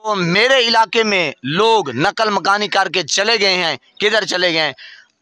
तो मेरे इलाके में लोग नकल मकानी करके चले गए हैं, किधर चले गए हैं,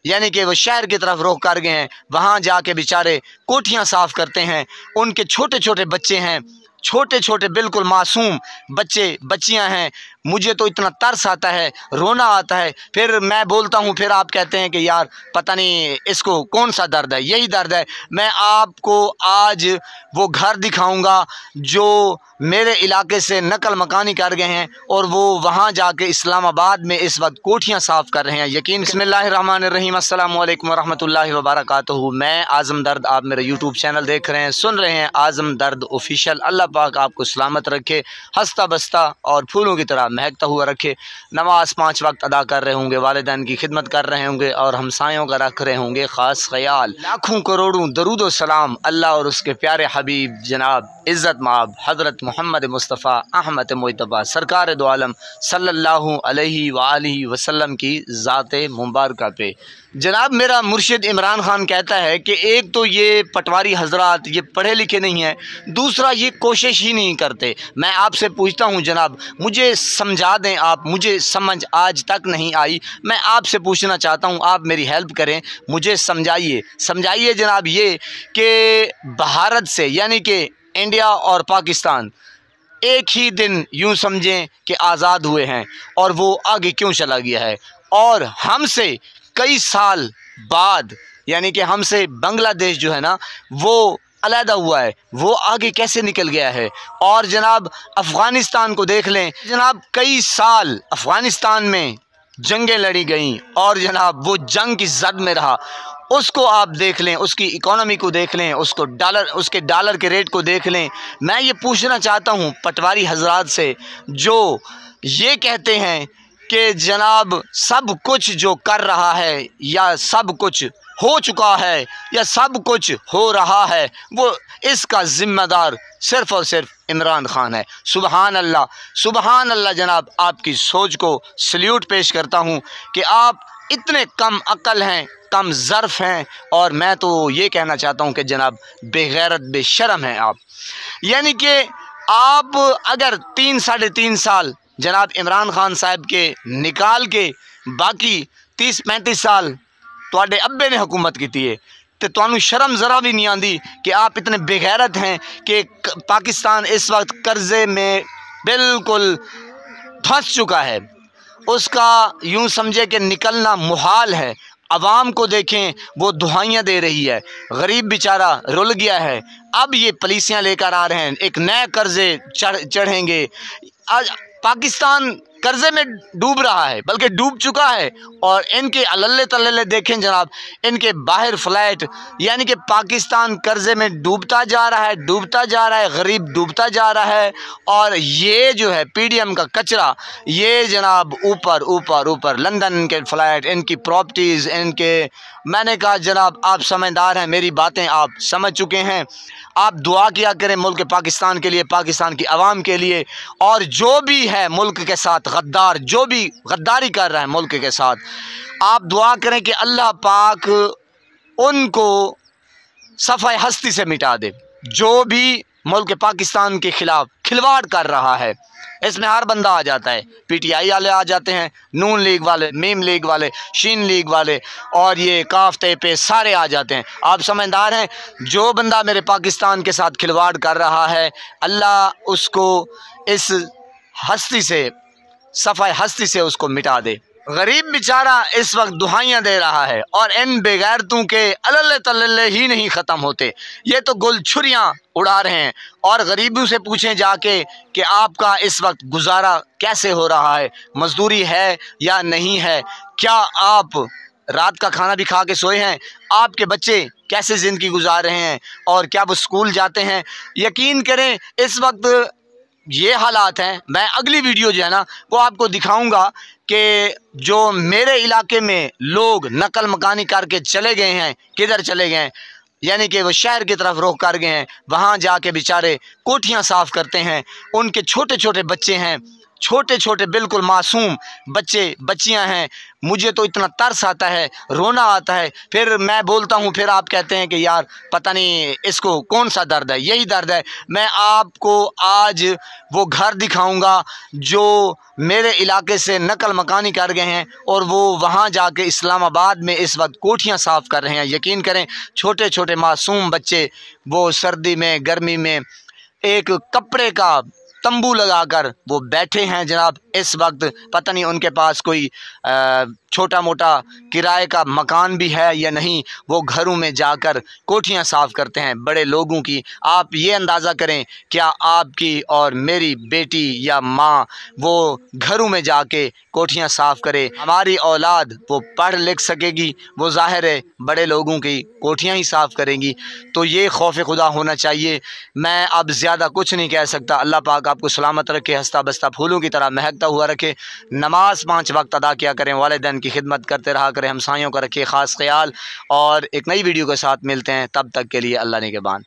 यानी कि वो शहर की तरफ रुख कर गए हैं। वहाँ जाके बेचारे कोठियाँ साफ़ करते हैं। उनके छोटे छोटे बच्चे हैं, छोटे छोटे बिल्कुल मासूम बच्चे बच्चियां हैं। मुझे तो इतना तरस आता है, रोना आता है। फिर मैं बोलता हूँ, फिर आप कहते हैं कि यार पता नहीं इसको कौन सा दर्द है। यही दर्द है। मैं आपको आज वो घर दिखाऊंगा जो मेरे इलाके से नकल मकानी कर गए हैं और वो वहाँ जाके इस्लामाबाद में इस वक्त कोठियाँ साफ़ कर रहे हैं। यकीन। बिस्मिल्लाहिर्रहमानिर्रहीम, अस्सलाम वालेकुम वरहमतुल्लाहि वबरकातुहू। मैं आज़म दर्द, आप मेरा यूट्यूब चैनल देख रहे हैं, सुन रहे हैं आज़म दर्द ऑफिशियल। अल्लाह पाक आपको सलामत रखे, हंसता बसता और फूलों की तरह महकता हुआ रखे। नमाज 5 वक्त अदा कर रहे होंगे, वालिदैन की खिदमत कर रहे होंगे और हमसायों का रख रहे होंगे ख़ास ख्याल। लाखों करोड़ों दरूद व सलाम अल्लाह और उसके प्यारे हबीब जनाब इज़्ज़त माब हज़रत मोहम्मद मुस्तफ़ा अहमद मुज्तबा सरकार दो आलम सल्लल्लाहु अलैहि वालिहि वसल्लम की ज़ाते मुबारका पे। जनाब मेरा मुर्शिद इमरान ख़ान कहता है कि एक तो ये पटवारी हजरात ये पढ़े लिखे नहीं हैं, दूसरा ये कोशिश ही नहीं करते। मैं आपसे पूछता हूँ जनाब, मुझे समझा दें आप, मुझे समझ आज तक नहीं आई। मैं आपसे पूछना चाहता हूँ, आप मेरी हेल्प करें, मुझे समझाइए जनाब ये कि भारत से यानी कि इंडिया और पाकिस्तान एक ही दिन यूँ समझें कि आज़ाद हुए हैं और वो आगे क्यों चला गया है, और हमसे कई साल बाद यानी कि हमसे बांग्लादेश जो है ना वो अलहदा हुआ है, वो आगे कैसे निकल गया है। और जनाब अफ़गानिस्तान को देख लें जनाब, कई साल अफ़गानिस्तान में जंगें लड़ी गईं और जनाब वो जंग की जद में रहा। उसको आप देख लें, उसकी इकोनॉमी को देख लें, उसके डॉलर के रेट को देख लें। मैं ये पूछना चाहता हूँ पटवारी हजरात से जो ये कहते हैं कि जनाब सब कुछ जो कर रहा है या सब कुछ हो चुका है या सब कुछ हो रहा है वो इसका ज़िम्मेदार सिर्फ़ और सिर्फ इमरान ख़ान है। सुबहान अल्लाह जनाब, आपकी सोच को सल्यूट पेश करता हूँ कि आप इतने कम अक्ल हैं, कम ज़र्फ़ हैं, और मैं तो ये कहना चाहता हूँ कि जनाब बेगैरत बेशरम हैं आप। यानी कि आप अगर 3-3.5 साल जनाब इमरान ख़ान साहब के निकाल के बाकी 30-35 साल तुहाडे अब्बे ने हुकूमत की है, तो तुहानू शर्म ज़रा भी नहीं आती कि आप इतने बेगैरत हैं कि पाकिस्तान इस वक्त कर्ज़े में बिल्कुल धंस चुका है। उसका यूँ समझे कि निकलना मुहाल है। अवाम को देखें, वो दुहाइयाँ दे रही है, गरीब बेचारा रुल गया है। अब ये पॉलिसियाँ लेकर आ रहे हैं, एक नए कर्ज़े चढ़ेंगे। आज पाकिस्तान कर्ज़े में डूब रहा है, बल्कि डूब चुका है। और इनके अल्ले तल्ले देखें जनाब, इनके बाहर फ्लैट, यानी कि पाकिस्तान कर्ज़े में डूबता जा रहा है, गरीब डूबता जा रहा है। और ये जो है पीडीएम का कचरा, ये जनाब ऊपर लंदन के फ्लैट, इनकी प्रॉपर्टीज़, मैंने कहा जनाब आप समझदार हैं, मेरी बातें आप समझ चुके हैं। आप दुआ किया करें मुल्क पाकिस्तान के लिए, पाकिस्तान की आवाम के लिए। और जो भी है मुल्क के साथ गद्दार, जो भी गद्दारी कर रहा है मुल्क के साथ, आप दुआ करें कि अल्लाह पाक उनको सफ़ाए हस्ती से मिटा दे। जो भी मुल्क पाकिस्तान के ख़िलाफ़ खिलवाड़ कर रहा है, इसमें हर बंदा आ जाता है। पीटीआई वाले आ जाते हैं, नून लीग वाले, मीम लीग वाले, शीन लीग वाले, और ये काफ ते पे सारे आ जाते हैं। आप समझदार हैं, जो बंदा मेरे पाकिस्तान के साथ खिलवाड़ कर रहा है, अल्लाह उसको इस हस्ती से, सफ़ाए हस्ती से उसको मिटा दे। गरीब बेचारा इस वक्त दुहाइयाँ दे रहा है और इन बेगैरतों के अल्ले तल्ले ही नहीं ख़त्म होते। ये तो गुलछुरियाँ उड़ा रहे हैं। और गरीबों से पूछें जाके कि आपका इस वक्त गुजारा कैसे हो रहा है, मजदूरी है या नहीं है, क्या आप रात का खाना भी खा के सोए हैं, आपके बच्चे कैसे ज़िंदगी गुजार रहे हैं और क्या वो स्कूल जाते हैं। यकीन करें इस वक्त ये हालात हैं। मैं अगली वीडियो जो है ना वो आपको दिखाऊंगा कि जो मेरे इलाके में लोग नकल मकानी करके चले गए हैं, किधर चले गए हैं, यानी कि वो शहर की तरफ रुख कर गए हैं। वहाँ जाके बेचारे कोठियाँ साफ़ करते हैं। उनके छोटे छोटे बच्चे हैं, छोटे छोटे बिल्कुल मासूम बच्चे बच्चियां हैं। मुझे तो इतना तरस आता है, रोना आता है। फिर मैं बोलता हूँ, फिर आप कहते हैं कि यार पता नहीं इसको कौन सा दर्द है। यही दर्द है। मैं आपको आज वो घर दिखाऊंगा जो मेरे इलाके से नकल मकानी कर गए हैं और वो वहाँ जाके इस्लामाबाद में इस वक्त कोठियाँ साफ़ कर रहे हैं। यकीन करें, छोटे छोटे मासूम बच्चे वो सर्दी में गर्मी में एक कपड़े का तंबू लगाकर वो बैठे हैं जनाब। इस वक्त पता नहीं उनके पास कोई छोटा मोटा किराए का मकान भी है या नहीं। वो घरों में जाकर कोठियाँ साफ़ करते हैं बड़े लोगों की। आप ये अंदाज़ा करें, क्या आपकी और मेरी बेटी या माँ वो घरों में जाके कोठियाँ साफ़ करे? हमारी औलाद वो पढ़ लिख सकेगी? वो ज़ाहिर है बड़े लोगों की कोठियाँ ही साफ़ करेंगी। तो ये खौफ खुदा होना चाहिए। मैं अब ज़्यादा कुछ नहीं कह सकता। अल्लाह पाक आपको सलामत रखे, हंसता बसता फूलों की तरह महकता हुआ रखे। नमाज 5 वक्त अदा किया करें, वालिदैन की खिदमत करते रहा करें, हमसायों का रखिए ख़ास ख्याल। और एक नई वीडियो के साथ मिलते हैं, तब तक के लिए अल्लाह निगहबान।